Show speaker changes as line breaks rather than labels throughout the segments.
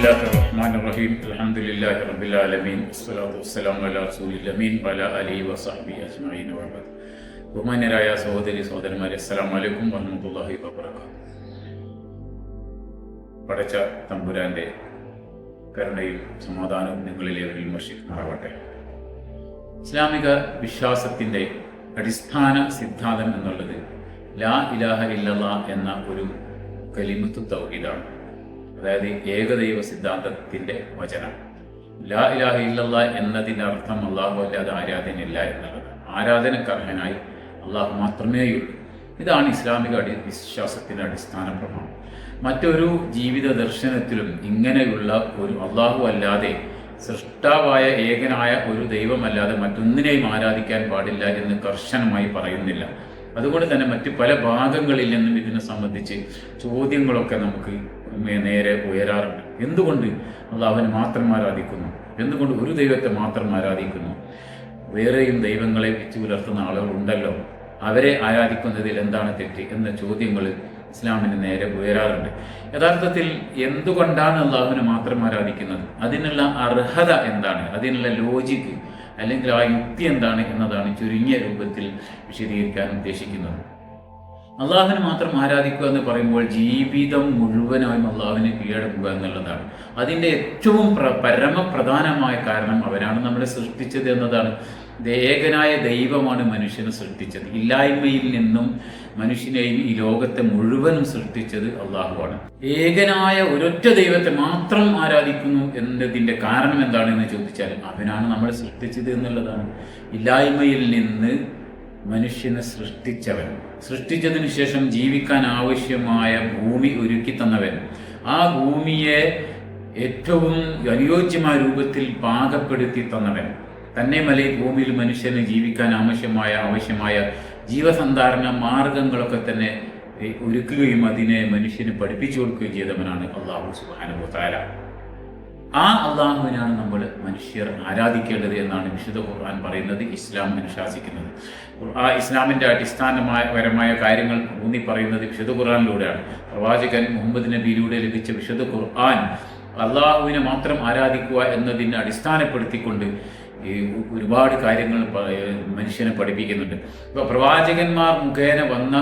ബിസ്മില്ലാഹിർ റഹ്മാനിർ റഹീം അൽഹംദുലില്ലാഹി റബ്ബിൽ ആലമീൻ വസ്സലാത്തു വസ്സലാമു അലാ റസൂലിൽ അമീൻ വഅലാ ആലിഹി വസഹ്ബിഹി അജ്മഈൻ വബഅദ്. ബഹുമാന്യരായ സഹോദരന്മാരെ, അസ്സലാമു അലൈക്കും വറഹ്മത്തുള്ളാഹി വബറകാതുഹു. പടച്ച തമ്പുരാന്റെ കരുണയും സമാധാനവും നിങ്ങളിലേവരിൽ വർഷിക്കുമാറാവട്ടെ. ഇസ്ലാമിക വിശ്വാസത്തിൻ്റെ അടിസ്ഥാന സിദ്ധാന്തം എന്നുള്ളത് ലാ ഇലാഹ ഇല്ലല്ലാഹ് എന്ന ഒരു കലിമത്തു തൗഹീദാണ്. അതായത് ഏകദൈവ സിദ്ധാന്തത്തിൻ്റെ വചനം. ലാ ഇലാഹ ഇല്ലല്ലാഹ് എന്നതിൻ്റെ അർത്ഥം അള്ളാഹു അല്ലാതെ ആരാധനയില്ല എന്നുള്ളത്. ആരാധനക്കർഹനായി അള്ളാഹു മാത്രമേയുള്ളൂ. ഇതാണ് ഇസ്ലാമിക വിശ്വാസത്തിൻ്റെ അടിസ്ഥാന പ്രമാണം. മറ്റൊരു ജീവിത ദർശനത്തിലും ഇങ്ങനെയുള്ള ഒരു അള്ളാഹു അല്ലാതെ സൃഷ്ടാവായ ഏകനായ ഒരു ദൈവമല്ലാതെ മറ്റൊന്നിനെയും ആരാധിക്കാൻ പാടില്ല എന്ന് കർശനമായി പറയുന്നില്ല. അതുകൊണ്ട് തന്നെ മറ്റ് പല ഭാഗങ്ങളിൽ നിന്നും ഇതിനെ സംബന്ധിച്ച് ചോദ്യങ്ങളൊക്കെ നമുക്ക് നേരെ ഉയരാറുണ്ട്. എന്തുകൊണ്ട് അള്ളാഹുവിനെ മാത്രം ആരാധിക്കുന്നു? എന്തുകൊണ്ട് ഒരു ദൈവത്തെ മാത്രം ആരാധിക്കുന്നു? വേറെയും ദൈവങ്ങളെ വെച്ച് പുലർത്തുന്ന ആളുകളുണ്ടല്ലോ, അവരെ ആരാധിക്കുന്നതിൽ എന്താണ് തെറ്റ് എന്ന ചോദ്യങ്ങൾ ഇസ്ലാമിന് നേരെ ഉയരാറുണ്ട്. യഥാർത്ഥത്തിൽ എന്തുകൊണ്ടാണ് അള്ളാഹുവിനെ മാത്രം ആരാധിക്കുന്നത്? അതിനുള്ള അർഹത എന്താണ്? അതിനുള്ള ലോജിക്ക് അല്ലെങ്കിൽ ആ യുക്തി എന്താണ് എന്നതാണ് ചുരുങ്ങിയ രൂപത്തിൽ വിശദീകരിക്കാൻ ഉദ്ദേശിക്കുന്നത്. അള്ളാഹുവിനെ മാത്രം ആരാധിക്കുക എന്ന് പറയുമ്പോൾ ജീവിതം മുഴുവനായും അള്ളാഹുവിനെ കീഴടക്കുക എന്നുള്ളതാണ്. അതിൻ്റെ ഏറ്റവും പരമപ്രധാനമായ കാരണം അവരാണ് നമ്മളെ സൃഷ്ടിച്ചത് എന്നതാണ്. ഏകനായ ദൈവമാണ് മനുഷ്യനെ സൃഷ്ടിച്ചത്. ഇല്ലായ്മയിൽ നിന്നും മനുഷ്യനെയും ഈ ലോകത്തെ മുഴുവനും സൃഷ്ടിച്ചത് അള്ളാഹുവാണ്. ഏകനായ ഒരൊറ്റ ദൈവത്തെ മാത്രം ആരാധിക്കുന്നു എന്നതിൻ്റെ കാരണം എന്താണെന്ന് ചോദിച്ചാൽ അവനാണ് നമ്മളെ സൃഷ്ടിച്ചത് എന്നുള്ളതാണ്. ഇല്ലായ്മയിൽ നിന്ന് മനുഷ്യനെ സൃഷ്ടിച്ചവൻ, സൃഷ്ടിച്ചതിന് ശേഷം ജീവിക്കാൻ ആവശ്യമായ ഭൂമി ഒരുക്കി തന്നവൻ, ആ ഭൂമിയെ ഏറ്റവും അനുയോജ്യമായ രൂപത്തിൽ പാകപ്പെടുത്തി തന്നവൻ, തന്നെ മലയിൽ ഭൂമിയിൽ മനുഷ്യന് ജീവിക്കാൻ ആവശ്യമായ ജീവസന്ധാരണ മാർഗങ്ങളൊക്കെ തന്നെ ഒരുക്കുകയും അതിനെ മനുഷ്യന് പഠിപ്പിച്ചു കൊടുക്കുകയും ചെയ്തവനാണ് അള്ളാഹു സുബ്ഹാനഹു വ തആല. ആ അള്ളാഹുവിനാണ് നമ്മൾ മനുഷ്യർ ആരാധിക്കേണ്ടത് എന്നാണ് വിശുദ്ധ ഖുർആൻ പറയുന്നത്, ഇസ്ലാം അനുശാസിക്കുന്നത്. ഇസ്ലാമിൻ്റെ അടിസ്ഥാനപരമായ കാര്യങ്ങൾ ഊന്നി പറയുന്നത് വിശുദ്ധ ഖുർആനിലൂടെയാണ്. പ്രവാചകൻ മുഹമ്മദ് നബിയിലൂടെ ലഭിച്ച വിശുദ്ധ ഖുർആൻ അള്ളാഹുവിനെ മാത്രം ആരാധിക്കുക എന്നതിനെ അടിസ്ഥാനപ്പെടുത്തിക്കൊണ്ട് ഒരുപാട് കാര്യങ്ങൾ മനുഷ്യനെ പഠിപ്പിക്കുന്നുണ്ട്. ഇപ്പോൾ പ്രവാചകന്മാർ മുഖേന വന്ന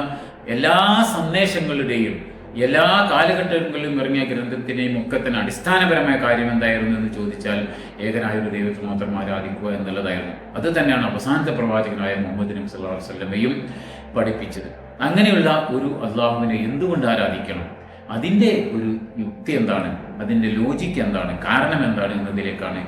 എല്ലാ സന്ദേശങ്ങളുടെയും എല്ലാ കാലഘട്ടങ്ങളിലും ഇറങ്ങിയ ഗ്രന്ഥത്തിനെയും ഒക്കെ തന്നെ അടിസ്ഥാനപരമായ കാര്യം എന്തായിരുന്നു എന്ന് ചോദിച്ചാൽ ഏകനായ ഒരു ദൈവത്തെ മാത്രം ആരാധിക്കുക എന്നുള്ളതായിരുന്നു. അത് തന്നെയാണ് അവസാനത്തെ പ്രവാചകനായ മുഹമ്മദ് നബി സല്ലല്ലാഹു അലൈഹി വസല്ലമയും പഠിപ്പിച്ചത്. അങ്ങനെയുള്ള ഒരു അള്ളാഹുവിനെ എന്തുകൊണ്ട് ആരാധിക്കണം? അതിൻ്റെ ഒരു യുക്തി എന്താണ്? അതിൻ്റെ ലോജിക്ക് എന്താണ്? കാരണം എന്താണ് എന്നതിലേക്കാണ്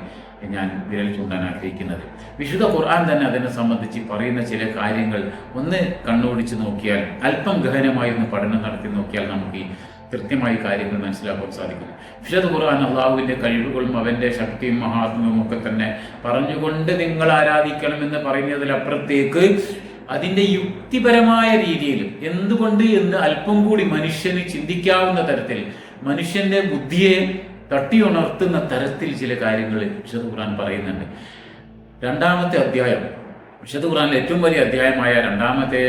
ഞാൻ വിരൽ ചൂണ്ടാൻ ആഗ്രഹിക്കുന്നത്. വിശുദ്ധ ഖുർആൻ തന്നെ അതിനെ സംബന്ധിച്ച് പറയുന്ന ചില കാര്യങ്ങൾ ഒന്ന് കണ്ണോടിച്ച് നോക്കിയാൽ, അല്പം ഗഹനമായി ഒന്ന് പഠനം നടത്തി നോക്കിയാൽ നമുക്ക് ഈ കൃത്യമായി കാര്യങ്ങൾ മനസ്സിലാക്കാൻ സാധിക്കും. വിശുദ്ധ ഖുർആൻ അള്ളാഹുവിൻ്റെ കഴിവുകളും അവൻ്റെ ശക്തിയും മഹാത്മ്യവും ഒക്കെ തന്നെ പറഞ്ഞുകൊണ്ട് നിങ്ങൾ ആരാധിക്കണമെന്ന് പറയുന്നതിലപ്പുറത്തേക്ക് അതിൻ്റെ യുക്തിപരമായ രീതിയിൽ എന്തുകൊണ്ട് എന്ന് അല്പം കൂടി മനുഷ്യന് ചിന്തിക്കാവുന്ന തരത്തിൽ മനുഷ്യൻ്റെ ബുദ്ധിയെ തട്ടിയുണർത്തുന്ന തരത്തിൽ ചില കാര്യങ്ങൾ വിശുദ്ധ ഖുർആൻ പറയുന്നുണ്ട്. രണ്ടാമത്തെ അധ്യായം, വിശുദ്ധ ഖുർആനിലെ ഏറ്റവും വലിയ അധ്യായമായ രണ്ടാമത്തെ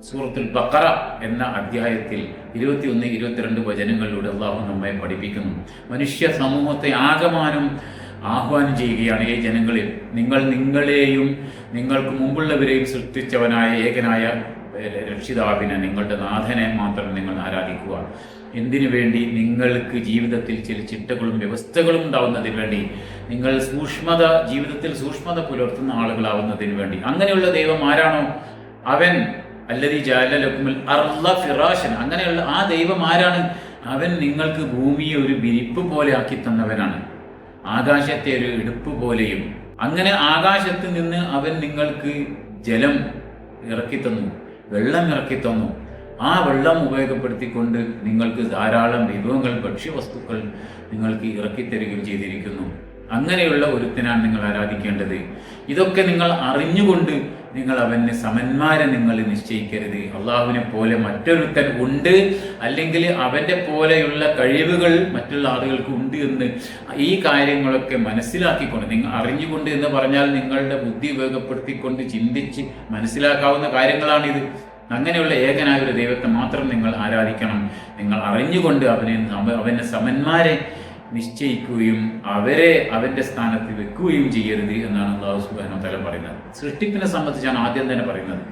സൂറത്തുൽ ബഖറ എന്ന അധ്യായത്തിൽ 21-22 വചനങ്ങളിലൂടെ അള്ളാഹു നമ്മെ പഠിപ്പിക്കുന്നു. മനുഷ്യ സമൂഹത്തെ ആകമാനം ആഹ്വാനം ചെയ്യുകയാണ്. ഈ ജനങ്ങളിൽ നിങ്ങളെയും നിങ്ങൾക്ക് മുമ്പുള്ളവരെയും സൃഷ്ടിച്ചവനായ ഏകനായ രക്ഷിതാവിനെ, നിങ്ങളുടെ നാഥനെ മാത്രം നിങ്ങൾ ആരാധിക്കുക. എന്തിനു വേണ്ടി? നിങ്ങൾക്ക് ജീവിതത്തിൽ ചില ചിട്ടകളും വ്യവസ്ഥകളും ഉണ്ടാവുന്നതിന് വേണ്ടി, നിങ്ങൾ ജീവിതത്തിൽ സൂക്ഷ്മത പുലർത്തുന്ന ആളുകളാവുന്നതിന് വേണ്ടി. അങ്ങനെയുള്ള ദൈവം ആരാണോ അവൻ അല്ലദീ ജഅല ലക്കുമുൽ അർള ഫിറാശൻ, അങ്ങനെയുള്ള ആ ദൈവം ആരാണ്? അവൻ നിങ്ങൾക്ക് ഭൂമിയെ ഒരു വിരിപ്പ് പോലെ ആക്കി തന്നവനാണ്, ആകാശത്തെ ഒരു ഇടുപ്പ് പോലെയും. അങ്ങനെ ആകാശത്ത് നിന്ന് അവൻ നിങ്ങൾക്ക് ജലം ഇറക്കി തന്നു, വെള്ളം ഇറക്കി തന്നു. ആ വെള്ളം ഉപയോഗപ്പെടുത്തിക്കൊണ്ട് നിങ്ങൾക്ക് ധാരാളം വിഭവങ്ങൾ, ഭക്ഷ്യവസ്തുക്കൾ നിങ്ങൾക്ക് ഇറക്കിത്തരികയും ചെയ്തിരിക്കുന്നു. അങ്ങനെയുള്ള ഒരുത്തിനാണ് നിങ്ങൾ ആരാധിക്കേണ്ടത്. ഇതൊക്കെ നിങ്ങൾ അറിഞ്ഞുകൊണ്ട് നിങ്ങൾ അവന് സമന്മാരെ നിങ്ങൾ നിശ്ചയിക്കരുത്. അള്ളാഹുവിനെ പോലെ മറ്റൊരുത്തൻ ഉണ്ട്, അല്ലെങ്കിൽ അവൻ്റെ പോലെയുള്ള കഴിവുകൾ മറ്റുള്ള ആളുകൾക്ക് ഉണ്ട് എന്ന് ഈ കാര്യങ്ങളൊക്കെ മനസ്സിലാക്കിക്കൊണ്ട്, നിങ്ങൾ അറിഞ്ഞുകൊണ്ട് എന്ന് പറഞ്ഞാൽ നിങ്ങളുടെ ബുദ്ധി ഉപയോഗപ്പെടുത്തിക്കൊണ്ട് ചിന്തിച്ച് മനസ്സിലാക്കാവുന്ന കാര്യങ്ങളാണിത്. അങ്ങനെയുള്ള ഏകനായ ഒരു ദൈവത്തെ മാത്രം നിങ്ങൾ ആരാധിക്കണം. നിങ്ങൾ അറിഞ്ഞുകൊണ്ട് അവൻ്റെ സമന്മാരെ നിശ്ചയിക്കുകയും അവരെ അവൻ്റെ സ്ഥാനത്ത് വെക്കുകയും ചെയ്യരുത് എന്നാണ് അല്ലാഹു സുബ്ഹാനഹു വ തആല പറയുന്നത്. സൃഷ്ടിപ്പിനെ സംബന്ധിച്ചാണ് ആദ്യം തന്നെ പറയുന്നത്.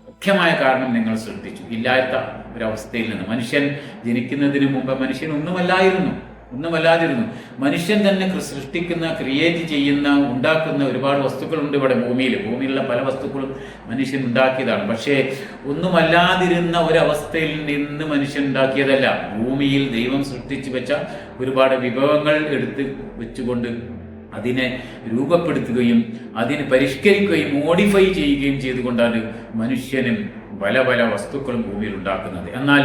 മുഖ്യമായ കാരണം നിങ്ങൾ സൃഷ്ടിച്ചു. ഇല്ലാത്ത ഒരവസ്ഥയിൽ നിന്ന് മനുഷ്യൻ ജനിക്കുന്നതിന് മുമ്പ് മനുഷ്യൻ ഒന്നുമല്ലാതിരുന്നു. മനുഷ്യൻ തന്നെ സൃഷ്ടിക്കുന്ന, ക്രിയേറ്റ് ചെയ്യുന്ന, ഉണ്ടാക്കുന്ന ഒരുപാട് വസ്തുക്കളുണ്ട് ഇവിടെ ഭൂമിയിലുള്ള പല വസ്തുക്കളും മനുഷ്യൻ ഉണ്ടാക്കിയതാണ്. പക്ഷേ ഒന്നുമല്ലാതിരുന്ന ഒരവസ്ഥയിൽ നിന്ന് മനുഷ്യൻ ഉണ്ടാക്കിയതല്ല. ഭൂമിയിൽ ദൈവം സൃഷ്ടിച്ചു വെച്ച ഒരുപാട് വിഭവങ്ങൾ എടുത്ത് വെച്ചുകൊണ്ട് അതിനെ രൂപപ്പെടുത്തുകയും അതിനെ പരിഷ്കരിക്കുകയും മോഡിഫൈ ചെയ്യുകയും ചെയ്തുകൊണ്ടാണ് മനുഷ്യനും പല വസ്തുക്കളും ഭൂമിയിൽ ഉണ്ടാക്കുന്നത്. എന്നാൽ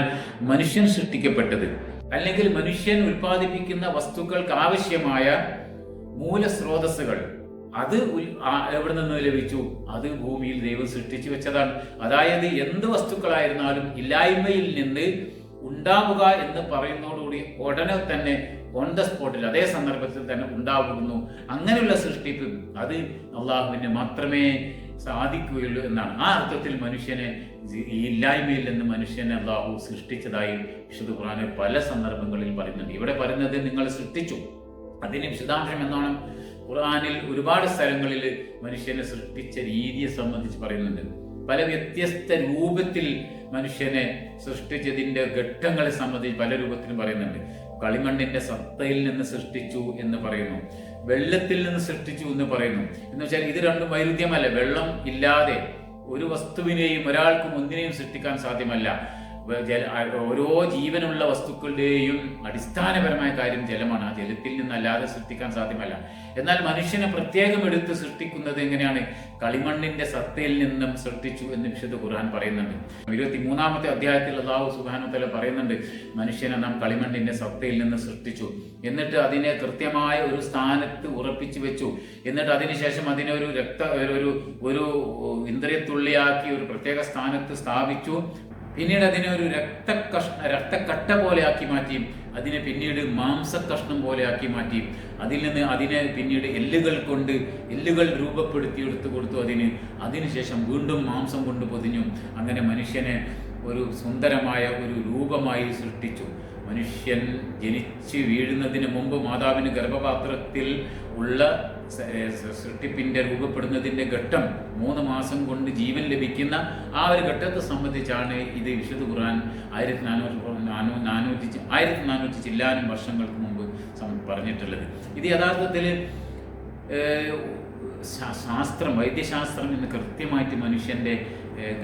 മനുഷ്യൻ സൃഷ്ടിക്കപ്പെട്ടത്, അല്ലെങ്കിൽ മനുഷ്യൻ ഉൽപ്പാദിപ്പിക്കുന്ന വസ്തുക്കൾക്ക് ആവശ്യമായ മൂലസ്രോതസ്സുകൾ അത് എവിടെ നിന്ന് ലഭിച്ചു? അത് ഭൂമിയിൽ ദൈവം സൃഷ്ടിച്ചു വെച്ചതാണ്. അതായത് എന്ത് വസ്തുക്കളായിരുന്നാലും ഇല്ലായ്മയിൽ നിന്ന് ഉണ്ടാവുക എന്ന് പറയുന്നതോടുകൂടി ഉടനെ തന്നെ ഓൺ ദ സ്പോട്ടിൽ അതേ സന്ദർഭത്തിൽ തന്നെ ഉണ്ടാകുന്നു. അങ്ങനെയുള്ള സൃഷ്ടിപ്പ് അത് അള്ളാഹുവിന് മാത്രമേ സാധിക്കുകയുള്ളൂ എന്നാണ്. ആ അർത്ഥത്തിൽ മനുഷ്യനെ ഈ ഇല്ലായ്മയിൽ നിന്ന് മനുഷ്യനെ അള്ളാഹു സൃഷ്ടിച്ചതായി വിശുദ്ധ ഖുർആനിൽ പല സന്ദർഭങ്ങളിൽ പറയുന്നുണ്ട്. ഇവിടെ പറയുന്നത് നിങ്ങൾ സൃഷ്ടിച്ചു, അതിന് വിശദാംശം എന്നാണ് ഖുർആനിൽ ഒരുപാട് സ്ഥലങ്ങളിൽ മനുഷ്യനെ സൃഷ്ടിച്ച രീതിയെ സംബന്ധിച്ച് പറയുന്നുണ്ട്. പല വ്യത്യസ്ത രൂപത്തിൽ മനുഷ്യനെ സൃഷ്ടിച്ചതിൻ്റെ ഘട്ടങ്ങളെ സംബന്ധിച്ച് പല രൂപത്തിലും പറയുന്നുണ്ട്. കളിമണ്ണിന്റെ സത്തയിൽ നിന്ന് സൃഷ്ടിച്ചു എന്ന് പറയുന്നു, വെള്ളത്തിൽ നിന്ന് സൃഷ്ടിച്ചു എന്ന് പറയുന്നു. എന്ന് വെച്ചാൽ ഇത് രണ്ടും വൈരുദ്ധ്യമല്ല. വെള്ളം ഇല്ലാതെ ഒരു വസ്തുവിനെയും ഒരാൾക്കും ഒന്നിനെയും സൃഷ്ടിക്കാൻ സാധ്യമല്ല. ഓരോ ജീവനുള്ള വസ്തുക്കളുടെയും അടിസ്ഥാനപരമായ കാര്യം ജലമാണ്. ആ ജലത്തിൽ നിന്നല്ലാതെ സൃഷ്ടിക്കാൻ സാധ്യമല്ല. എന്നാൽ മനുഷ്യനെ പ്രത്യേകം എടുത്ത് സൃഷ്ടിക്കുന്നത് എങ്ങനെയാണ്? കളിമണ്ണിന്റെ സത്തയിൽ നിന്നും സൃഷ്ടിച്ചു എന്ന് വിശുദ്ധ ഖുർആൻ പറയുന്നുണ്ട്. 23-ാമത്തെ അധ്യായത്തിൽ അല്ലാഹു സുബ്ഹാനഹു വ തആല പറയുന്നുണ്ട്, മനുഷ്യനെ നാം കളിമണ്ണിന്റെ സത്തയിൽ നിന്ന് സൃഷ്ടിച്ചു, എന്നിട്ട് അതിനെ കൃത്യമായ ഒരു സ്ഥാനത്ത് ഉറപ്പിച്ചു വെച്ചു, എന്നിട്ട് അതിനുശേഷം അതിനെ ഒരു ഇന്ദ്രിയത്തുള്ളിയാക്കി ഒരു പ്രത്യേക സ്ഥാനത്ത് സ്ഥാപിച്ചു. പിന്നീട് അതിനെ ഒരു രക്തക്കട്ട പോലെ ആക്കി മാറ്റി, അതിനെ പിന്നീട് മാംസക്കഷ്ണം പോലെ ആക്കി മാറ്റി, അതിൽ നിന്ന് അതിനെ പിന്നീട് എല്ലുകൾ രൂപപ്പെടുത്തി എടുത്തു കൊടുത്തു അതിനുശേഷം വീണ്ടും മാംസം കൊണ്ട് പൊതിഞ്ഞു. അങ്ങനെ മനുഷ്യനെ ഒരു സുന്ദരമായ ഒരു രൂപമായി സൃഷ്ടിച്ചു. മനുഷ്യൻ ജനിച്ച് വീഴുന്നതിന് മുമ്പ് മാതാവിന് ഗർഭപാത്രത്തിൽ ഉള്ള സൃഷ്ടിപ്പിന്റെ രൂപപ്പെടുന്നതിന്റെ ഘട്ടം 3 മാസം കൊണ്ട് ജീവൻ ലഭിക്കുന്ന ആ ഒരു ഘട്ടത്തെ സംബന്ധിച്ചാണ് ഇത് വിശുദ്ധ ഖുർആൻ 1400 ചില്ലാനും വർഷങ്ങൾക്ക് മുമ്പ് പറഞ്ഞിട്ടുള്ളത്. ഇത് യഥാർത്ഥത്തിൽ വൈദ്യശാസ്ത്രം എന്ന് കൃത്യമായിട്ട് മനുഷ്യന്റെ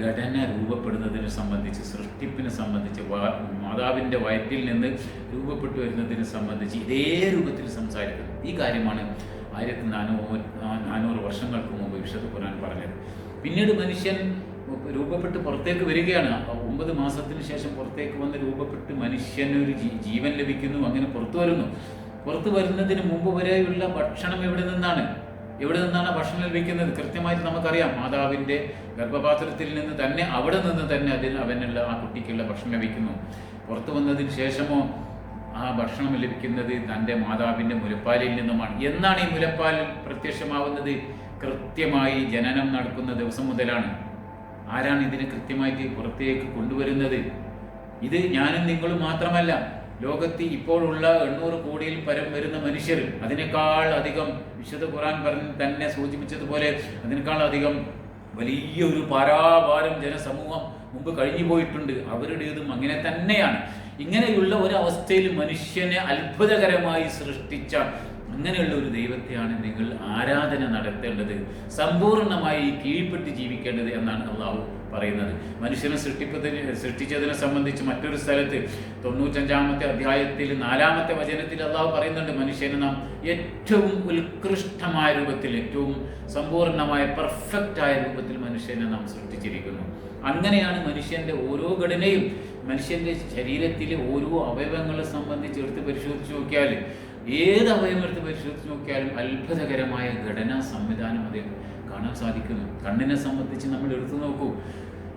ഘടന രൂപപ്പെടുന്നതിനെ സംബന്ധിച്ച്, സൃഷ്ടിപ്പിനെ സംബന്ധിച്ച്, മാതാവിൻ്റെ വയറ്റിൽ നിന്ന് രൂപപ്പെട്ടു വരുന്നതിനെ സംബന്ധിച്ച് ഇതേ രൂപത്തിൽ സംസാരിക്കുന്നത്. ഈ കാര്യമാണ് 1400 വർഷങ്ങൾക്ക് മുമ്പ് വിശുദ്ധ ഖുർആൻ പറഞ്ഞത്. പിന്നീട് മനുഷ്യൻ രൂപപ്പെട്ട് പുറത്തേക്ക് വരികയാണ്. 9 മാസത്തിന് ശേഷം പുറത്തേക്ക് വന്ന് രൂപപ്പെട്ട് മനുഷ്യനൊരു ജീവൻ ലഭിക്കുന്നു. അങ്ങനെ പുറത്തു വരുന്നതിന് മുമ്പ് വരെയുള്ള ഭക്ഷണം എവിടെ നിന്നാണ് ഭക്ഷണം ലഭിക്കുന്നത്? കൃത്യമായിട്ട് നമുക്കറിയാം. മാതാവിൻ്റെ ഗർഭപാത്രത്തിൽ നിന്ന് തന്നെ, അവിടെ നിന്ന് തന്നെ അവനുള്ള ആ കുട്ടിക്കുള്ള ഭക്ഷണം ലഭിക്കുന്നു. പുറത്തു വന്നതിന് ശേഷമോ ആ ഭക്ഷണം ലഭിക്കുന്നത് തൻ്റെ മാതാവിൻ്റെ മുലപ്പാലിൽ നിന്നുമാണ്. എന്നാണ് ഈ മുലപ്പാൽ പ്രത്യക്ഷമാവുന്നത്? കൃത്യമായി ജനനം നടക്കുന്ന ദിവസം മുതലാണ്. ആരാണ് ഇതിനെ കൃത്യമായിട്ട് പുറത്തേക്ക് കൊണ്ടുവരുന്നത്? ഇത് ഞാനും നിങ്ങളും മാത്രമല്ല. ലോകത്ത് ഇപ്പോഴുള്ള 800 കോടിയിൽ പരം വരുന്ന മനുഷ്യർ, അതിനേക്കാൾ അധികം വിശുദ്ധ ഖുർആൻ തന്നെ സൂചിപ്പിച്ചതുപോലെ അതിനേക്കാൾ അധികം വലിയൊരു പാരാവാരം ജനസമൂഹം മുമ്പ് കഴിഞ്ഞു പോയിട്ടുണ്ട്. അവരുടേതും അങ്ങനെ തന്നെയാണ്. ഇങ്ങനെയുള്ള ഒരവസ്ഥയിൽ മനുഷ്യനെ അത്ഭുതകരമായി സൃഷ്ടിച്ച അങ്ങനെയുള്ള ഒരു ദൈവത്തെയാണ് നിങ്ങൾ ആരാധന നടത്തേണ്ടത്, സമ്പൂർണ്ണമായി കീഴ്പ്പെട്ട് ജീവിക്കേണ്ടത് എന്നാണ് അള്ളാഹു പറയുന്നത്. മനുഷ്യനെ സൃഷ്ടിച്ചതിനെ സംബന്ധിച്ച് മറ്റൊരു സ്ഥലത്ത് 95-ാമത്തെ അധ്യായത്തിൽ 4-ാമത്തെ വചനത്തിൽ അള്ളാഹു പറയുന്നുണ്ട്, മനുഷ്യനെ നാം ഏറ്റവും ഉത്കൃഷ്ടമായ രൂപത്തിൽ, ഏറ്റവും സമ്പൂർണ്ണമായ പെർഫെക്റ്റായ രൂപത്തിൽ മനുഷ്യനെ നാം സൃഷ്ടിച്ചിരിക്കുന്നു. അങ്ങനെയാണ് മനുഷ്യന്റെ ഓരോ ഘടനയും, മനുഷ്യന്റെ ശരീരത്തിലെ ഓരോ അവയവങ്ങളെ സംബന്ധിച്ച് എടുത്ത് പരിശോധിച്ച് നോക്കിയാൽ, ഏത് അവയവം എടുത്ത് പരിശോധിച്ച് നോക്കിയാലും അത്ഭുതകരമായ ഘടനാ സംവിധാനം അതിൽ കാണാൻ സാധിക്കുന്നു. കണ്ണിനെ സംബന്ധിച്ച് നമ്മൾ എടുത്തു നോക്കൂ.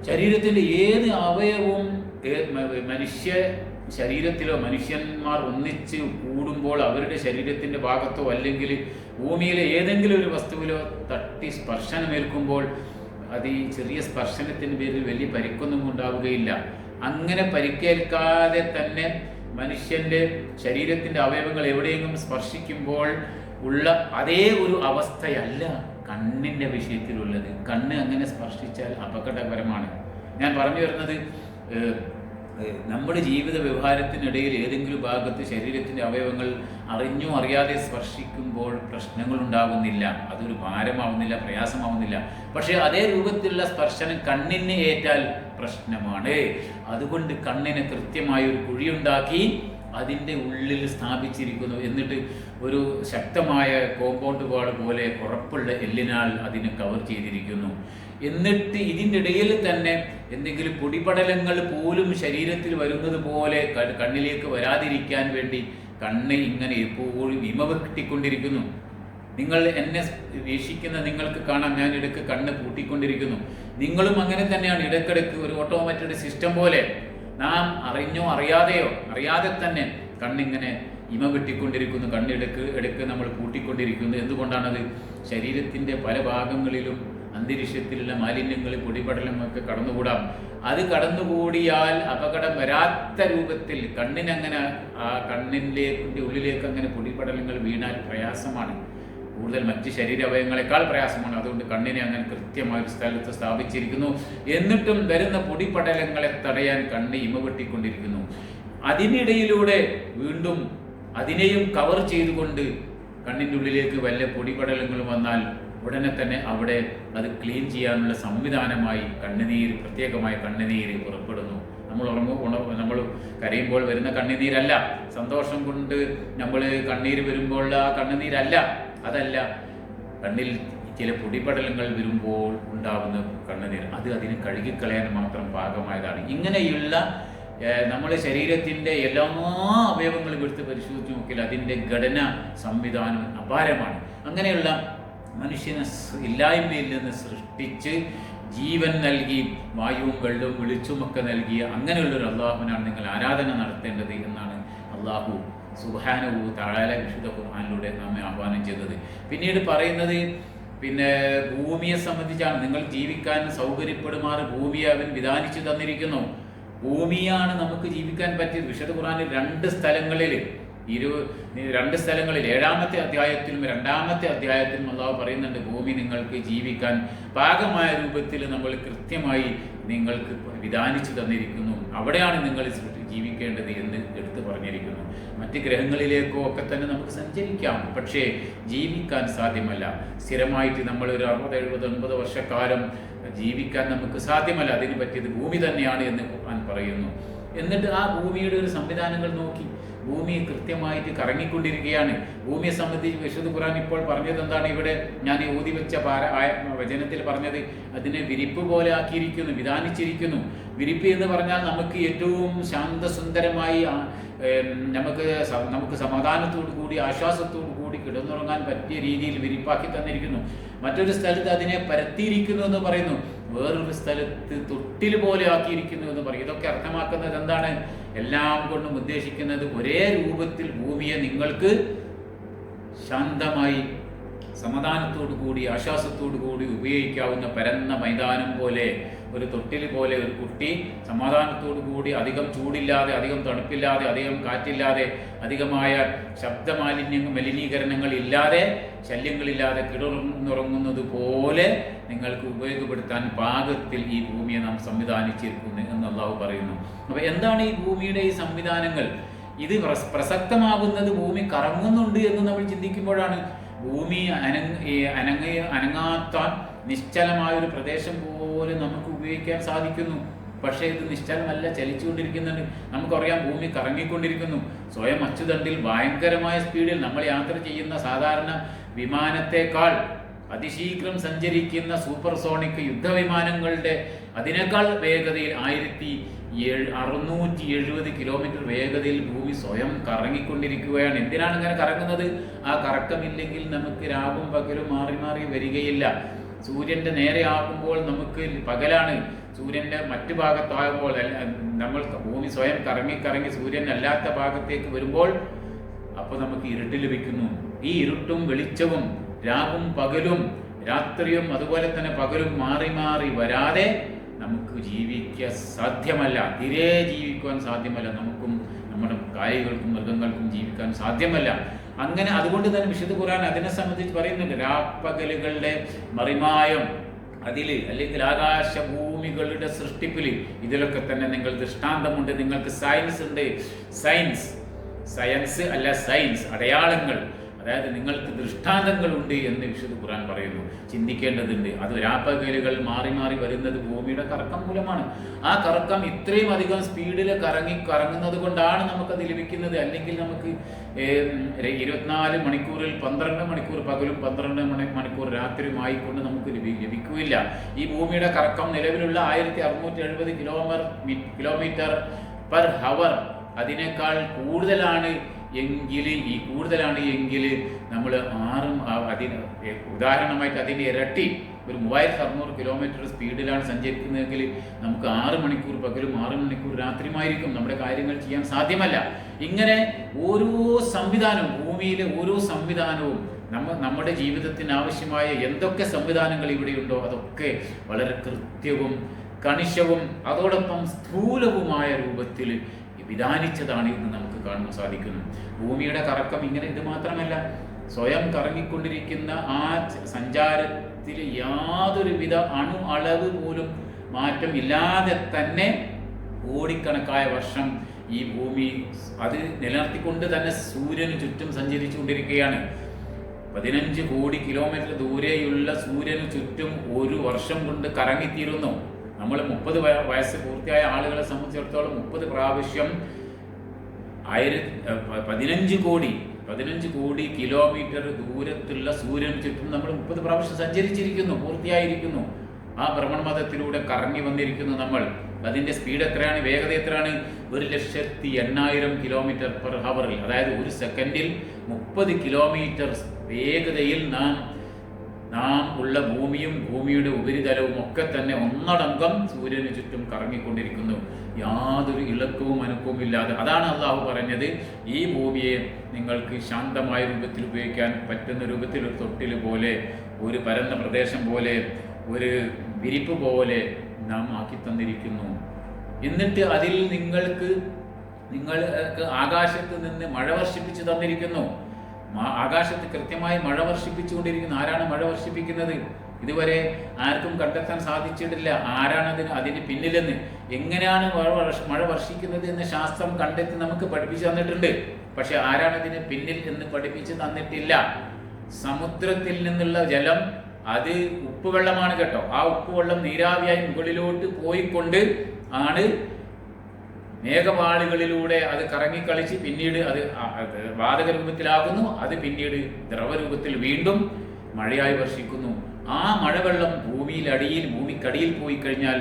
ശരീരത്തിൻ്റെ ഏത് അവയവവും മനുഷ്യ ശരീരത്തിലോ മനുഷ്യന്മാർ ഒന്നിച്ച് കൂടുമ്പോൾ അവരുടെ ശരീരത്തിൻ്റെ ഭാഗത്തോ അല്ലെങ്കിൽ ഭൂമിയിലെ ഏതെങ്കിലും ഒരു വസ്തുവിലോ തട്ടി സ്പർശനമേൽക്കുമ്പോൾ അത് ഈ ചെറിയ സ്പർശനത്തിൻ്റെ പേരിൽ വലിയ പരിക്കൊന്നും ഉണ്ടാവുകയില്ല. അങ്ങനെ പരിക്കേൽക്കാതെ തന്നെ മനുഷ്യൻ്റെ ശരീരത്തിൻ്റെ അവയവങ്ങൾ എവിടെയെങ്കിലും സ്പർശിക്കുമ്പോൾ ഉള്ള അതേ ഒരു അവസ്ഥയല്ല കണ്ണിൻ്റെ വിഷയത്തിലുള്ളത്. കണ്ണ് അങ്ങനെ സ്പർശിച്ചാൽ അപകടകരമാണ്. ഞാൻ പറഞ്ഞു വരുന്നത്, നമ്മുടെ ജീവിത വ്യവഹാരത്തിനിടയിൽ ഏതെങ്കിലും ഭാഗത്ത് ശരീരത്തിൻ്റെ അവയവങ്ങൾ അറിഞ്ഞോ അറിയാതെ സ്പർശിക്കുമ്പോൾ പ്രശ്നങ്ങളുണ്ടാകുന്നില്ല, അതൊരു ഭാരമാവുന്നില്ല, പ്രയാസമാവുന്നില്ല. പക്ഷേ അതേ രൂപത്തിലുള്ള സ്പർശനം കണ്ണിന് ഏറ്റാൽ പ്രശ്നമാണ്. അതുകൊണ്ട് കണ്ണിന് കൃത്യമായൊരു കുഴിയുണ്ടാക്കി അതിൻ്റെ ഉള്ളിൽ സ്ഥാപിച്ചിരിക്കുന്നു. എന്നിട്ട് ഒരു ശക്തമായ കോമ്പൗണ്ട് വാൾ പോലെ ഉറപ്പുള്ള എല്ലിനാൽ അതിനെ കവർ ചെയ്തിരിക്കുന്നു. എന്നിട്ട് ഇതിൻ്റെ ഇടയിൽ തന്നെ എന്തെങ്കിലും പൊടിപടലങ്ങൾ പോലും ശരീരത്തിൽ വരുന്നത് പോലെ കണ്ണിലേക്ക് വരാതിരിക്കാൻ വേണ്ടി കണ്ണ് ഇങ്ങനെ എപ്പോഴും ഇമവെട്ടിക്കൊണ്ടിരിക്കുന്നു. നിങ്ങൾ എന്നെ വീക്ഷിക്കുന്ന നിങ്ങൾക്ക് കാണാം, ഞാൻ ഇടയ്ക്ക് കണ്ണ് പൂട്ടിക്കൊണ്ടിരിക്കുന്നു. നിങ്ങളും അങ്ങനെ തന്നെയാണ്. ഇടയ്ക്കിടയ്ക്ക് ഒരു ഓട്ടോമാറ്റിക് സിസ്റ്റം പോലെ നാം അറിഞ്ഞോ അറിയാതെ തന്നെ കണ്ണിങ്ങനെ ഇമ വെട്ടിക്കൊണ്ടിരിക്കുന്നു, ഇടയ്ക്ക് നമ്മൾ പൂട്ടിക്കൊണ്ടിരിക്കുന്നു. എന്തുകൊണ്ടാണത്? ശരീരത്തിൻ്റെ പല ഭാഗങ്ങളിലും അന്തരീക്ഷത്തിലുള്ള മാലിന്യങ്ങൾ, പൊടിപടലങ്ങളൊക്കെ കടന്നുകൂടാം. അത് കടന്നുകൂടിയാൽ അപകടം വരാത്ത രൂപത്തിൽ കണ്ണിനങ്ങനെ ആ കണ്ണിൻ്റെ ഉള്ളിലേക്ക് അങ്ങനെ പൊടിപടലങ്ങൾ വീണാൽ പ്രയാസമാണ്. കൂടുതൽ മറ്റ് ശരീരാവയവങ്ങളെക്കാൾ പ്രയാസമാണ്. അതുകൊണ്ട് കണ്ണിനെ അങ്ങനെ കൃത്യമായ ഒരു സ്ഥലത്ത് സ്ഥാപിച്ചിരിക്കുന്നു. എന്നിട്ടും വരുന്ന പൊടിപടലങ്ങളെ തടയാൻ കണ്ണ് ഇമവെട്ടിക്കൊണ്ടിരിക്കുന്നു. അതിനിടയിലൂടെ വീണ്ടും അതിനെയും കവർ ചെയ്തുകൊണ്ട് കണ്ണിൻ്റെ ഉള്ളിലേക്ക് വല്ല പൊടിപടലങ്ങൾ വന്നാൽ ഉടനെ തന്നെ അവിടെ അത് ക്ലീൻ ചെയ്യാനുള്ള സംവിധാനമായി കണ്ണുനീര്, പ്രത്യേകമായ കണ്ണുനീര് പുറപ്പെടുന്നു. നമ്മൾ കരയുമ്പോൾ വരുന്ന കണ്ണുനീരല്ല, സന്തോഷം കൊണ്ട് നമ്മൾ കണ്ണീര് വരുമ്പോൾ ആ കണ്ണുനീരല്ല, അതല്ല, കണ്ണിൽ ചില പൊടിപടലങ്ങൾ വരുമ്പോൾ ഉണ്ടാകുന്ന കണ്ണുനീർ, അത് അതിന് കഴുകിക്കളയാൻ മാത്രം പാകമായതാണ്. ഇങ്ങനെയുള്ള നമ്മുടെ ശരീരത്തിൻ്റെ എല്ലാ അവയവങ്ങളും എടുത്ത് പരിശോധിച്ച് നോക്കിയാൽ അതിൻ്റെ ഘടന സംവിധാനം അപാരമാണ്. അങ്ങനെയുള്ള മനുഷ്യനെ ഇല്ലായ്മയിൽ നിന്ന് സൃഷ്ടിച്ച് ജീവൻ നൽകി വായുവും വെള്ളവും വെളിച്ചവുമൊക്കെ നൽകിയ അങ്ങനെയുള്ളൊരു അള്ളാഹുവിനാണ് നിങ്ങൾ ആരാധന നടത്തേണ്ടത് എന്നാണ് അള്ളാഹു സുബ്ഹാനഹു തആല വിശുദ്ധ ഖുർആനിലൂടെ നമ്മെ ആഹ്വാനം ചെയ്തത്. പിന്നീട് പറയുന്നത് ഭൂമിയെ സംബന്ധിച്ചാണ്. നിങ്ങൾ ജീവിക്കാൻ സൗകര്യപ്പെടുമാറ് ഭൂമിയെ അവൻ വിധാനിച്ചു തന്നിരിക്കുന്നു. ഭൂമിയാണ് നമുക്ക് ജീവിക്കാൻ പറ്റിയത്. വിശുദ്ധ ഖുർആനിൽ രണ്ട് സ്ഥലങ്ങളിൽ 7-ാമത്തെ അധ്യായത്തിലും 2-ാമത്തെ അധ്യായത്തിലും അള്ളാഹു പറയുന്നുണ്ട്, ഭൂമി നിങ്ങൾക്ക് ജീവിക്കാൻ പാകമായ രൂപത്തിൽ നമ്മൾ കൃത്യമായി നിങ്ങൾക്ക് വിധാനിച്ചു തന്നിരിക്കുന്നു, അവിടെയാണ് നിങ്ങൾ ജീവിക്കേണ്ടത് എന്ന് എടുത്തു പറഞ്ഞിരിക്കുന്നു. മറ്റ് ഗ്രഹങ്ങളിലേക്കോ ഒക്കെ തന്നെ നമുക്ക് സഞ്ചരിക്കാം, പക്ഷേ ജീവിക്കാൻ സാധ്യമല്ല. സ്ഥിരമായിട്ട് നമ്മളൊരു 60-70-80 വർഷക്കാലം ജീവിക്കാൻ നമുക്ക് സാധ്യമല്ല. അതിന് പറ്റിയത് ഭൂമി തന്നെയാണ് എന്ന് ഖുർആൻ പറയുന്നു. എന്നിട്ട് ആ ഭൂമിയുടെ ഒരു സംവിധാനങ്ങൾ നോക്കി, ഭൂമി കൃത്യമായിട്ട് കറങ്ങിക്കൊണ്ടിരിക്കുകയാണ്. ഭൂമിയെ സംബന്ധിച്ച് വിശുദ്ധ ഖുർആൻ ഇപ്പോൾ പറഞ്ഞത് എന്താണ്? ഇവിടെ ഞാൻ ഊതി വെച്ച വചനത്തിൽ പറഞ്ഞത് അതിനെ വിരിപ്പ് പോലെ ആക്കിയിരിക്കുന്നു, വിധാനിച്ചിരിക്കുന്നു. വിരിപ്പ് എന്ന് പറഞ്ഞാൽ നമുക്ക് ഏറ്റവും ശാന്തസുന്ദരമായി നമുക്ക് സമാധാനത്തോടു കൂടി ആശ്വാസത്തോടു കൂടി കിടന്നുറങ്ങാൻ പറ്റിയ രീതിയിൽ വിരിപ്പാക്കി തന്നിരിക്കുന്നു. മറ്റൊരു സ്ഥലത്ത് അതിനെ പരത്തിയിരിക്കുന്നു എന്ന് പറയുന്നു, വേറൊരു സ്ഥലത്ത് തൊട്ടിൽ പോലെ ആക്കിയിരിക്കുന്നു എന്ന് പറയും. ഇതൊക്കെ അർത്ഥമാക്കുന്നത് എന്താണ്? എല്ലാം കൊണ്ടും ഉദ്ദേശിക്കുന്നത് ഒരേ രൂപത്തിൽ ഭൂമിയെ നിങ്ങൾക്ക് ശാന്തമായി സമാധാനത്തോടു കൂടി ആശ്വാസത്തോടു കൂടി ഉപയോഗിക്കാവുന്ന പരന്ന മൈതാനം പോലെ, ഒരു തൊട്ടിൽ പോലെ ഒരു കുട്ടി സമാധാനത്തോടു കൂടി അധികം ചൂടില്ലാതെ, അധികം തണുപ്പില്ലാതെ, അധികം കാറ്റില്ലാതെ, അധികമായ മലിനീകരണങ്ങൾ ഇല്ലാതെ, ശല്യങ്ങളില്ലാതെ കിടന്നുറങ്ങുന്നത് പോലെ നിങ്ങൾക്ക് ഉപയോഗപ്പെടുത്താൻ പാകത്തിൽ ഈ ഭൂമിയെ നാം സംവിധാനിച്ചിരിക്കുന്നു എന്ന് അള്ളാഹു പറയുന്നു. അപ്പോൾ എന്താണ് ഈ ഭൂമിയുടെ ഈ സംവിധാനങ്ങൾ? ഇത് പ്രസക്തമാകുന്നത് ഭൂമി കറങ്ങുന്നുണ്ട് എന്ന് നമ്മൾ ചിന്തിക്കുമ്പോഴാണ്. ഭൂമി അനങ്ങാത്ത നിശ്ചലമായൊരു പ്രദേശം പോലെ നമുക്ക് ഉപയോഗിക്കാൻ സാധിക്കുന്നു. പക്ഷേ ഇത് നിശ്ചലമല്ല, ചലിച്ചുകൊണ്ടിരിക്കുന്നുണ്ട്. നമുക്കറിയാം ഭൂമി കറങ്ങിക്കൊണ്ടിരിക്കുന്നു. സ്വയം അച്ചുതണ്ടിൽ ഭയങ്കരമായ സ്പീഡിൽ നമ്മൾ യാത്ര ചെയ്യുന്ന സാധാരണ വിമാനത്തെക്കാൾ അതിശീഘ്രം സഞ്ചരിക്കുന്ന സൂപ്പർസോണിക് യുദ്ധവിമാനങ്ങളുടെ അതിനേക്കാൾ വേഗതയിൽ 1670 കിലോമീറ്റർ വേഗതയിൽ ഭൂമി സ്വയം കറങ്ങിക്കൊണ്ടിരിക്കുകയാണ്. എന്തിനാണ് ഇങ്ങനെ കറങ്ങുന്നത്? ആ കറക്കമില്ലെങ്കിൽ നമുക്ക് രാവും പകലും മാറി മാറി വരികയില്ല. സൂര്യൻ്റെ നേരെ ആകുമ്പോൾ നമുക്ക് പകലാണ്, സൂര്യൻ്റെ മറ്റു ഭാഗത്താകുമ്പോൾ ഭൂമി സ്വയം കറങ്ങി സൂര്യൻ അല്ലാത്ത ഭാഗത്തേക്ക് വരുമ്പോൾ അപ്പോൾ നമുക്ക് ഇരുട്ട് ലഭിക്കുന്നു. ഈ ഇരുട്ടും വെളിച്ചവും രാവും പകലും രാത്രിയും അതുപോലെ തന്നെ പകലും മാറി മാറി വരാതെ നമുക്ക് ജീവിക്കാൻ സാധ്യമല്ല. തീരെ ജീവിക്കുവാൻ സാധ്യമല്ല. നമുക്കും നമ്മുടെ കായകൾക്കും മൃഗങ്ങൾക്കും ജീവിക്കാൻ സാധ്യമല്ല. അങ്ങനെ അതുകൊണ്ട് തന്നെ വിശുദ്ധ ഖുർആൻ അതിനെ സംബന്ധിച്ച് പറയുന്നുണ്ട്. രാപ്പകലുകളുടെ മറിമായം അതിൽ, അല്ലെങ്കിൽ ആകാശഭൂമികളുടെ സൃഷ്ടിപ്പിൽ, ഇതിലൊക്കെ തന്നെ നിങ്ങൾ ദൃഷ്ടാന്തമുണ്ട്, നിങ്ങൾക്ക് സയൻസ് ഉണ്ട്. സയൻസ് അല്ല സയൻസ്, അടയാളങ്ങൾ, അതായത് നിങ്ങൾക്ക് ദൃഷ്ടാന്തങ്ങളുണ്ട് എന്ന് വിശുദ്ധ ഖുർആൻ പറയുന്നു. ചിന്തിക്കേണ്ടതുണ്ട്. അത് രാപ്പകലുകൾ മാറി മാറി വരുന്നത് ഭൂമിയുടെ കറക്കം മൂലമാണ്. ആ കറക്കം ഇത്രയും അധികം സ്പീഡിൽ കറങ്ങുന്നത് കൊണ്ടാണ് നമുക്കത് ലഭിക്കുന്നത്. അല്ലെങ്കിൽ നമുക്ക് 24 മണിക്കൂറിൽ 12 മണിക്കൂർ പകലും 12 മണിക്കൂർ രാത്രിയുമായി കൊണ്ട് നമുക്ക് ലഭിക്കുകയില്ല. ഈ ഭൂമിയുടെ കറക്കം നിലവിലുള്ള 1670 കിലോമീറ്റർ പെർ ഹവർ, അതിനേക്കാൾ കൂടുതലാണ് എങ്കിൽ നമ്മൾ ഉദാഹരണമായിട്ട് അതിൻ്റെ ഇരട്ടി, ഒരു 3600 കിലോമീറ്റർ സ്പീഡിലാണ് സഞ്ചരിക്കുന്നതെങ്കിൽ നമുക്ക് 6 മണിക്കൂർ പകലും 6 മണിക്കൂർ രാത്രിയുമായിരിക്കും. നമ്മുടെ കാര്യങ്ങൾ ചെയ്യാൻ സാധ്യമല്ല. ഇങ്ങനെ ഓരോ സംവിധാനവും, ഭൂമിയിലെ ഓരോ സംവിധാനവും, നമ്മുടെ ജീവിതത്തിന് ആവശ്യമായ എന്തൊക്കെ സംവിധാനങ്ങൾ ഇവിടെയുണ്ടോ അതൊക്കെ വളരെ കൃത്യവും കണിശവും അതോടൊപ്പം സ്ഥൂലവുമായ രൂപത്തിൽ വിധാനിച്ചതാണ് എന്ന് നമുക്ക് കാണാൻ സാധിക്കുന്നു. ഭൂമിയുടെ കറക്കം ഇങ്ങനെ ഇത് മാത്രമല്ല, സ്വയം കറങ്ങിക്കൊണ്ടിരിക്കുന്ന ആ സഞ്ചാരത്തിൽ യാതൊരുവിധ അളവ് പോലും മാറ്റമില്ലാതെ തന്നെ കോടിക്കണക്കായ വർഷം ഈ ഭൂമി അത് നിലനിർത്തിക്കൊണ്ട് തന്നെ സൂര്യന് ചുറ്റും സഞ്ചരിച്ചു കൊണ്ടിരിക്കുകയാണ്. 15 കോടി കിലോമീറ്റർ ദൂരെയുള്ള സൂര്യന് ചുറ്റും ഒരു വർഷം കൊണ്ട് കറങ്ങിത്തീരുന്നു. നമ്മൾ 30 വയസ്സ് പൂർത്തിയായ ആളുകളെ സംബന്ധിച്ചിടത്തോളം 30 പ്രാവശ്യം 15 കോടി കിലോമീറ്റർ ദൂരത്തുള്ള സൂര്യന് ചുറ്റും നമ്മൾ 30 പ്രാവശ്യം സഞ്ചരിച്ചിരിക്കുന്നു, പൂർത്തിയായിരിക്കുന്നു. ആ ഭ്രമണപഥത്തിലൂടെ കറങ്ങി വന്നിരിക്കുന്നു നമ്മൾ. അതിൻ്റെ സ്പീഡ് എത്രയാണ്, വേഗത എത്രയാണ്? 1,80,000 കിലോമീറ്റർ പെർ ഹവറിൽ, അതായത് ഒരു സെക്കൻഡിൽ 30 കിലോമീറ്റർ വേഗതയിൽ നാം ഉള്ള ഭൂമിയും ഭൂമിയുടെ ഉപരിതലവും ഒക്കെ തന്നെ ഒന്നടങ്കം സൂര്യന് ചുറ്റും കറങ്ങിക്കൊണ്ടിരിക്കുന്നു, യാതൊരു ഇളക്കവും അനക്കവും ഇല്ലാതെ. അതാണ് അള്ളാഹു പറഞ്ഞത്, ഈ ഭൂമിയെ നിങ്ങൾക്ക് ശാന്തമായ രൂപത്തിൽ ഉപയോഗിക്കാൻ പറ്റുന്ന രൂപത്തിൽ ഒരു തൊട്ടിൽ പോലെ, ഒരു പരന്ന പ്രദേശം പോലെ, ഒരു വിരിപ്പ് പോലെ നാം ആക്കി തന്നിരിക്കുന്നു. എന്നിട്ട് അതിൽ നിങ്ങൾക്ക് ആകാശത്ത് നിന്ന് മഴ വർഷിപ്പിച്ച് തന്നിരിക്കുന്നു. ആകാശത്ത് കൃത്യമായി മഴ വർഷിപ്പിച്ചുകൊണ്ടിരിക്കുന്നു. ആരാണ് മഴ വർഷിപ്പിക്കുന്നത്? ഇതുവരെ ആർക്കും കണ്ടെത്താൻ സാധിച്ചിട്ടില്ല ആരാണ് അതിന് പിന്നിലെന്ന്. എങ്ങനെയാണ് മഴ വർഷിക്കുന്നത് എന്ന് ശാസ്ത്രം കണ്ടെത്തി നമുക്ക് പഠിപ്പിച്ചു തന്നിട്ടുണ്ട്. പക്ഷെ ആരാണ് അതിന് പിന്നിൽ എന്ന് പഠിപ്പിച്ച് തന്നിട്ടില്ല. സമുദ്രത്തിൽ നിന്നുള്ള ജലം അത് ഉപ്പുവെള്ളമാണ് കേട്ടോ. ആ ഉപ്പുവെള്ളം നീരാവിയായി മുകളിലോട്ട് പോയിക്കൊണ്ട് ആണ് മേഘപാളികളിലൂടെ അത് കറങ്ങിക്കളിച്ച് പിന്നീട് അത് വാതക രൂപത്തിലാകുന്നു. അത് പിന്നീട് ദ്രവരൂപത്തിൽ വീണ്ടും മഴയായി വർഷിക്കുന്നു. ആ മഴവെള്ളം ഭൂമിക്കടിയിൽ പോയി കഴിഞ്ഞാൽ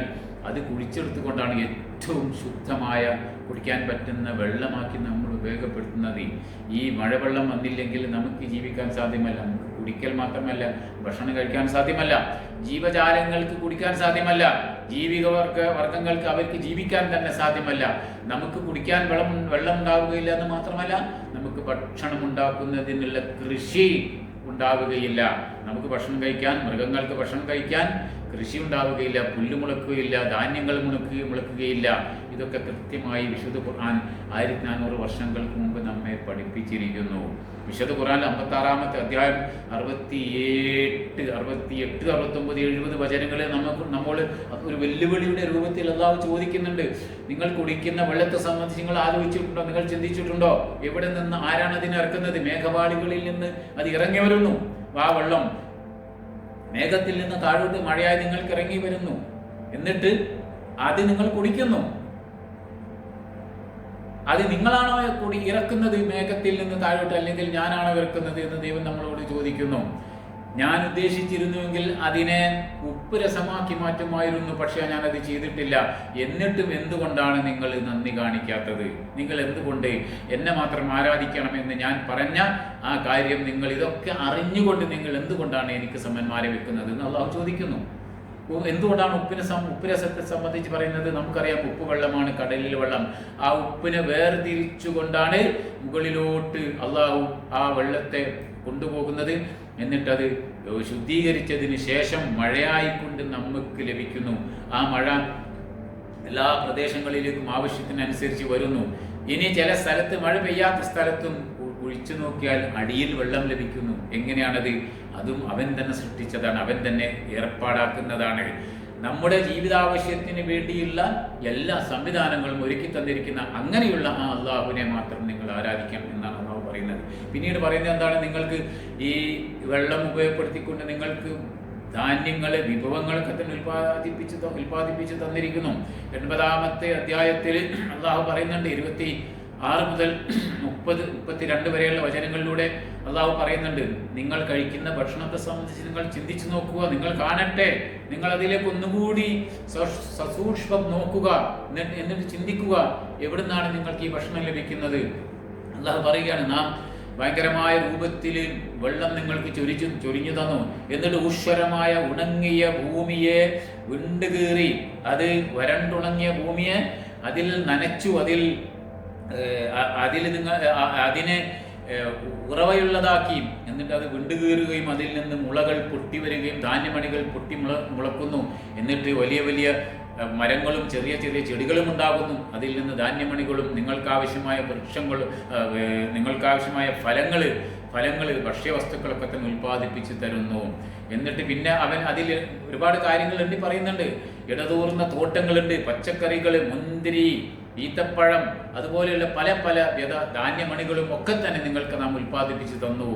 അത് കുഴിച്ചെടുത്തുകൊണ്ടാണ് ഏറ്റവും ശുദ്ധമായ കുടിക്കാൻ പറ്റുന്ന വെള്ളമാക്കി നമ്മൾ ഉപയോഗപ്പെടുത്തുന്നത്. ഈ മഴവെള്ളം വന്നില്ലെങ്കിൽ നമുക്ക് ജീവിക്കാൻ സാധ്യമല്ല. നമുക്ക് കുടിക്കൽ മാത്രമല്ല, ഭക്ഷണം കഴിക്കാൻ സാധ്യമല്ല, ജീവജാലങ്ങൾക്ക് കുടിക്കാൻ സാധ്യമല്ല, വർഗങ്ങൾക്ക് അവർക്ക് ജീവിക്കാൻ തന്നെ സാധ്യമല്ല. നമുക്ക് കുടിക്കാൻ വെള്ളം ഉണ്ടാവുകയില്ല എന്ന് മാത്രമല്ല, നമുക്ക് ഭക്ഷണം ഉണ്ടാക്കുന്നതിനുള്ള കൃഷി ഉണ്ടാവുകയില്ല. നമുക്ക് ഭക്ഷണം കഴിക്കാൻ, മൃഗങ്ങൾക്ക് ഭക്ഷണം കഴിക്കാൻ കൃഷി ഉണ്ടാവുകയില്ല, പുല്ല് മുളക്കുകയില്ല, ധാന്യങ്ങൾ മുളക്കുകയില്ല. ഇതൊക്കെ കൃത്യമായി വിശുദ്ധ ഖുർആൻ 1400 വർഷങ്ങൾക്ക് മുമ്പ് നമ്മെ പഠിപ്പിച്ചിരിക്കുന്നു. വിശുദ്ധ ഖുർആൻ 56-ാമത്തെ അധ്യായം 68, 69, 70 വചനങ്ങളിൽ നമ്മൾ ഒരു വെല്ലുവിളിയുടെ രൂപത്തിൽ അല്ലാഹു ചോദിക്കുന്നുണ്ട്. നിങ്ങൾ കുടിക്കുന്ന വെള്ളത്തെ സംബന്ധിച്ച് നിങ്ങൾ ആലോചിച്ചിട്ടുണ്ടോ? നിങ്ങൾ ചിന്തിച്ചിട്ടുണ്ടോ? എവിടെ നിന്ന്, ആരാണ് അതിനെ ഇറക്കുന്നത്? മേഘപാളികളിൽ നിന്ന് അത് ഇറങ്ങി വരുന്നു. ആ വെള്ളം മേഘത്തിൽ നിന്ന് താഴോട്ട് മഴയായി നിങ്ങൾക്ക് ഇറങ്ങി വരുന്നു. എന്നിട്ട് അത് നിങ്ങൾ കുടിക്കുന്നു. അത് നിങ്ങളാണോ ഇറക്കുന്നത് മേഘത്തിൽ നിന്ന് താഴോട്ട്, അല്ലെങ്കിൽ ഞാനാണോ ഇറക്കുന്നത് എന്ന് ദൈവം നമ്മളോട് ചോദിക്കുന്നു. ഞാൻ ഉദ്ദേശിച്ചിരുന്നുവെങ്കിൽ അതിനെ ഉപ്പ് രസമാക്കി മാറ്റുമായിരുന്നു, പക്ഷേ ഞാനത് ചെയ്തിട്ടില്ല. എന്നിട്ടും എന്തുകൊണ്ടാണ് നിങ്ങൾ നന്ദി കാണിക്കാത്തത്? നിങ്ങൾ എന്തുകൊണ്ട് എന്നെ മാത്രം ആരാധിക്കണമെന്ന് ഞാൻ പറഞ്ഞ ആ കാര്യം നിങ്ങൾ ഇതൊക്കെ അറിഞ്ഞുകൊണ്ട് നിങ്ങൾ എന്തുകൊണ്ടാണ് എനിക്ക് സമന്മാരെ വെക്കുന്നത് എന്ന് അള്ളാഹു ചോദിക്കുന്നു. എന്തുകൊണ്ടാണ് ഉപ്പ് രസത്തെ സംബന്ധിച്ച് പറയുന്നത്? നമുക്കറിയാം, ഉപ്പ് വെള്ളമാണ് കടലിലെ വെള്ളം. ആ ഉപ്പിനെ വേർതിരിച്ചുകൊണ്ടാണ് മുകളിലോട്ട് അള്ളാഹു ആ വെള്ളത്തെ കൊണ്ടുപോകുന്നത്. എന്നിട്ടത് ശുദ്ധീകരിച്ചതിന് ശേഷം മഴയായിക്കൊണ്ട് നമുക്ക് ലഭിക്കുന്നു. ആ മഴ എല്ലാ പ്രദേശങ്ങളിലേക്കും ആവശ്യത്തിനനുസരിച്ച് വരുന്നു. ഇനി ചില സ്ഥലത്ത് മഴ പെയ്യാത്ത സ്ഥലത്തും കുഴിച്ചു നോക്കിയാൽ അടിയിൽ വെള്ളം ലഭിക്കുന്നു. എങ്ങനെയാണത്? അതും അവൻ തന്നെ സൃഷ്ടിച്ചതാണ്, അവൻ തന്നെ ഏർപ്പാടാക്കുന്നതാണ്. നമ്മുടെ ജീവിതാവശ്യത്തിന് വേണ്ടിയുള്ള എല്ലാ സംവിധാനങ്ങളും ഒരുക്കി തന്നിരിക്കുന്ന അങ്ങനെയുള്ള ആ അള്ളാഹുവിനെ മാത്രം നിങ്ങൾ ആരാധിക്കണം എന്നാണ് അള്ളാഹു പറയുന്നത്. പിന്നീട് പറയുന്നത് എന്താണ്? നിങ്ങൾക്ക് ഈ വെള്ളം ഉപയോഗപ്പെടുത്തിക്കൊണ്ട് നിങ്ങൾക്ക് ധാന്യങ്ങളെ വിഭവങ്ങളൊക്കെ തന്നെ ഉൽപ്പാദിപ്പിച്ച് തന്നിരിക്കുന്നു. 80-ാമത്തെ അധ്യായത്തിൽ അള്ളാഹു പറയുന്നുണ്ട്, 26 മുതൽ 32 വരെയുള്ള വചനങ്ങളിലൂടെ അള്ളാഹു പറയുന്നുണ്ട്, നിങ്ങൾ കഴിക്കുന്ന ഭക്ഷണത്തെ സംബന്ധിച്ച് നിങ്ങൾ ചിന്തിച്ചു നോക്കുക, നിങ്ങൾ കാണട്ടെ, നിങ്ങൾ അതിലേക്ക് ഒന്നുകൂടി സസൂക്ഷ്മം നോക്കുക, എന്നിട്ട് ചിന്തിക്കുക എവിടുന്നാണ് നിങ്ങൾക്ക് ഈ ഭക്ഷണം ലഭിക്കുന്നത്. അള്ളാഹു പറയുകയാണ്, നാം ഭയങ്കരമായ രൂപത്തിൽ വെള്ളം നിങ്ങൾക്ക് ചൊരിഞ്ഞു തന്നു, എന്നിട്ട് ഊശ്വരമായ ഉണങ്ങിയ ഭൂമിയെ വിണ്ടുകീറി, അത് വരണ്ടുണങ്ങിയ ഭൂമിയെ അതിൽ നനച്ചു, അതിൽ നിങ്ങൾ അതിനെ ഉറവയുള്ളതാക്കി, എന്നിട്ട് അത് വിണ്ടുകീറുകയും അതിൽ നിന്ന് മുളകൾ പൊട്ടി വരികയും ധാന്യമണികൾ പൊട്ടി മുളക്കുന്നു, എന്നിട്ട് വലിയ വലിയ മരങ്ങളും ചെറിയ ചെറിയ ചെടികളും ഉണ്ടാകുന്നു, അതിൽ നിന്ന് ധാന്യമണികളും നിങ്ങൾക്കാവശ്യമായ വൃക്ഷങ്ങളും നിങ്ങൾക്കാവശ്യമായ ഫലങ്ങൾ ഭക്ഷ്യവസ്തുക്കളൊക്കെ തന്നെ ഉൽപ്പാദിപ്പിച്ച് തരുന്നു. എന്നിട്ട് പിന്നെ അവൻ അതിൽ ഒരുപാട് കാര്യങ്ങൾ എണ്ണി പറയുന്നുണ്ട്. ഇടതൂർന്ന തോട്ടങ്ങളുണ്ട്, പച്ചക്കറികൾ, മുന്തിരി, ഈത്തപ്പഴം, അതുപോലെയുള്ള പല പല ധാന്യമണികളും ഒക്കെ തന്നെ നിങ്ങൾക്ക് നാം ഉൽപ്പാദിപ്പിച്ച് തന്നു.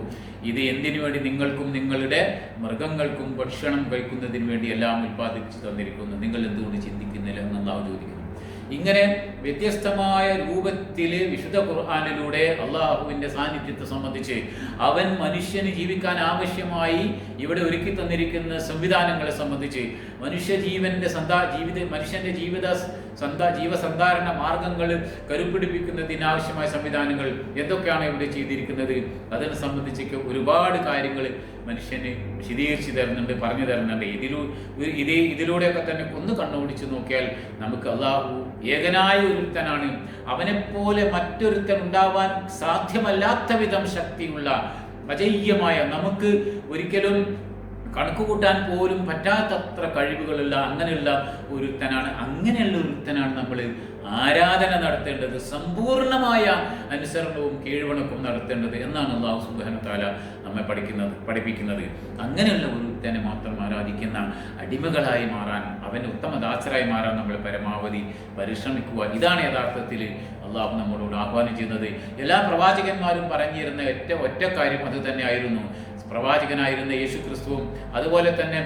ഇത് എന്തിനു വേണ്ടി? നിങ്ങൾക്കും നിങ്ങളുടെ മൃഗങ്ങൾക്കും ഭക്ഷണം കഴിക്കുന്നതിന് വേണ്ടി എല്ലാം ഉൽപ്പാദിപ്പിച്ച് തന്നിരിക്കുന്നു. നിങ്ങൾ എന്തുകൊണ്ട് ചിന്തിക്കുന്നില്ല എന്ന് അല്ലാഹു ചോദിക്കുന്നു. ഇങ്ങനെ വ്യത്യസ്തമായ രൂപത്തിൽ വിശുദ്ധ ഖുർആനിലൂടെ അള്ളാഹുവിൻ്റെ സാന്നിധ്യത്തെ സംബന്ധിച്ച്, അവൻ മനുഷ്യന് ജീവിക്കാൻ ആവശ്യമായി ഇവിടെ ഒരുക്കി തന്നിരിക്കുന്ന സംവിധാനങ്ങളെ സംബന്ധിച്ച്, മനുഷ്യന്റെ ജീവസന്ധാരണ മാർഗങ്ങൾ കരുപ്പിടിപ്പിക്കുന്നതിനാവശ്യമായ സംവിധാനങ്ങൾ എന്തൊക്കെയാണ് ഇവിടെ ചെയ്തിരിക്കുന്നത്, അതിനെ സംബന്ധിച്ചൊക്കെ ഒരുപാട് കാര്യങ്ങൾ മനുഷ്യന് വിശദീകരിച്ച് തരുന്നുണ്ട്, പറഞ്ഞു തരുന്നുണ്ട്. ഇതിലൂടെയൊക്കെ തന്നെ ഒന്ന് കണ്ണോടിച്ച് നോക്കിയാൽ നമുക്ക് അള്ളാഹു ഏകനായ ഒരുത്തനാണ്, അവനെപ്പോലെ മറ്റൊരുത്തൻ ഉണ്ടാവാൻ സാധ്യമല്ലാത്ത വിധം ശക്തിയുള്ള അജയ്യമായ, നമുക്ക് ഒരിക്കലും കണക്കുകൂട്ടാൻ പോലും പറ്റാത്തത്ര കഴിവുകളുള്ള അങ്ങനെയുള്ള ഒരുത്തനാണ്. അങ്ങനെയുള്ള ഒരുത്തനാണ് നമ്മൾ ആരാധന നടത്തേണ്ടത്, സമ്പൂർണമായ അനുസരണവും കീഴ്വണക്കവും നടത്തേണ്ടത് എന്നാണ് അല്ലാഹു സുബ്ഹാനഹു വ തആല നമ്മെ പഠിപ്പിക്കുന്നത്. അങ്ങനെയുള്ള ഒരുത്തനെ മാത്രം ആരാധിക്കുന്ന അടിമകളായി മാറാൻ, അവന് ഉത്തമ ദാസരായി മാറാൻ നമ്മൾ പരമാവധി പരിശ്രമിക്കുക. ഇതാണ് യഥാർത്ഥത്തിൽ അള്ളാഹു നമ്മളോട് ആഹ്വാനം ചെയ്യുന്നത്. എല്ലാ പ്രവാചകന്മാരും പറഞ്ഞിരുന്ന ഒറ്റ കാര്യം അത് തന്നെയായിരുന്നു. പ്രവാചകനായിരുന്ന യേശു ക്രിസ്തുവും അതുപോലെ തന്നെ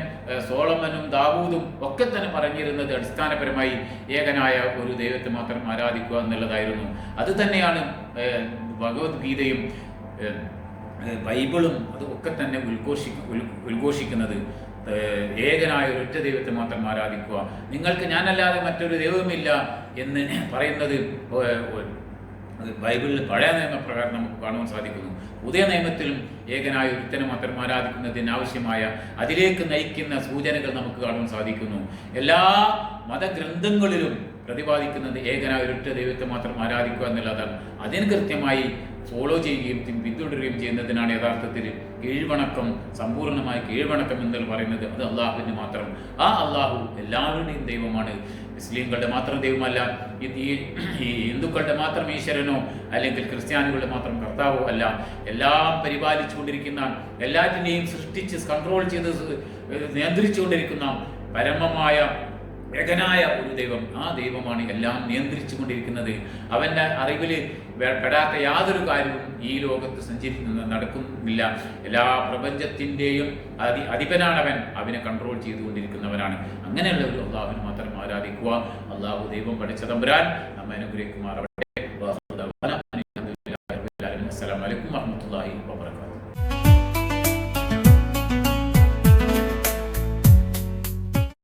സോളമനും ദാവൂദും ഒക്കെ തന്നെ പറഞ്ഞിരുന്നത് അടിസ്ഥാനപരമായി ഏകനായ ഒരു ദൈവത്തെ മാത്രം ആരാധിക്കുക എന്നുള്ളതായിരുന്നു. അത് തന്നെയാണ് ഭഗവത്ഗീതയും ബൈബിളും ഒക്കെ തന്നെ ഉദ്ഘോഷിക്കുന്നത്. ഏകനായ ഒരൊറ്റ ദൈവത്തെ മാത്രം ആരാധിക്കുക, നിങ്ങൾക്ക് ഞാനല്ലാതെ മറ്റൊരു ദൈവമില്ല എന്ന് പറയുന്നത് ബൈബിളിൽ പഴയ നിയമപ്രകാരം നമുക്ക് കാണുവാൻ സാധിക്കുന്നു. പുതിയ നിയമത്തിലും ഏകനായ ഒരുത്തനെ മാത്രം ആരാധിക്കുന്നതിന് ആവശ്യമായ അതിലേക്ക് നയിക്കുന്ന സൂചനകൾ നമുക്ക് കാണുവാൻ സാധിക്കുന്നു. എല്ലാ മതഗ്രന്ഥങ്ങളിലും പ്രതിപാദിക്കുന്നത് ഏകനായ ഒരൊറ്റ ദൈവത്തെ മാത്രം ആരാധിക്കുക എന്നുള്ളതാണ്. അതിന് കൃത്യമായി ഫോളോ ചെയ്യുകയും പിന്തുടരുകയും ചെയ്യുന്നതിനാണ് യഥാർത്ഥത്തിൽ കീഴ്വണക്കം, സമ്പൂർണ്ണമായ കീഴ്വണക്കം എന്ന് പറയുന്നത്. അത് അള്ളാഹുവിന് മാത്രം. ആ അള്ളാഹു എല്ലാവരുടെയും ദൈവമാണ്. മുസ്ലിങ്ങളുടെ മാത്രം ദൈവമല്ല, ഈ ഹിന്ദുക്കളുടെ മാത്രം ഈശ്വരനോ അല്ലെങ്കിൽ ക്രിസ്ത്യാനികളുടെ മാത്രം കർത്താവോ അല്ല. എല്ലാം പരിപാലിച്ചുകൊണ്ടിരിക്കുന്ന, എല്ലാറ്റിനെയും സൃഷ്ടിച്ച് കൺട്രോൾ ചെയ്ത് നിയന്ത്രിച്ചുകൊണ്ടിരിക്കുന്ന പരമമായ ഏകനായ ഒരു ദൈവം. ആ ദൈവമാണ് എല്ലാം നിയന്ത്രിച്ചു കൊണ്ടിരിക്കുന്നത്. അവൻ്റെ അറിവിൽ പെടാത്ത യാതൊരു കാര്യവും ഈ ലോകത്ത് നടക്കുന്നില്ല. എല്ലാ പ്രപഞ്ചത്തിൻ്റെയും അധിപനാണവൻ. അവനെ കൺട്രോൾ ചെയ്തുകൊണ്ടിരിക്കുന്നവനാണ്. അങ്ങനെയുള്ള ഒരു അള്ളാഹുവിനെ മാത്രം ആരാധിക്കുക. അള്ളാഹു ദൈവം പഠിച്ച തമ്പുരാൻ നമ്മെ അനുഗ്രഹിക്കുമാറാവട്ടെ. അസ്സലാമു അലൈക്കും വറഹ്മത്തുള്ളാഹി വബറകാതുഹു.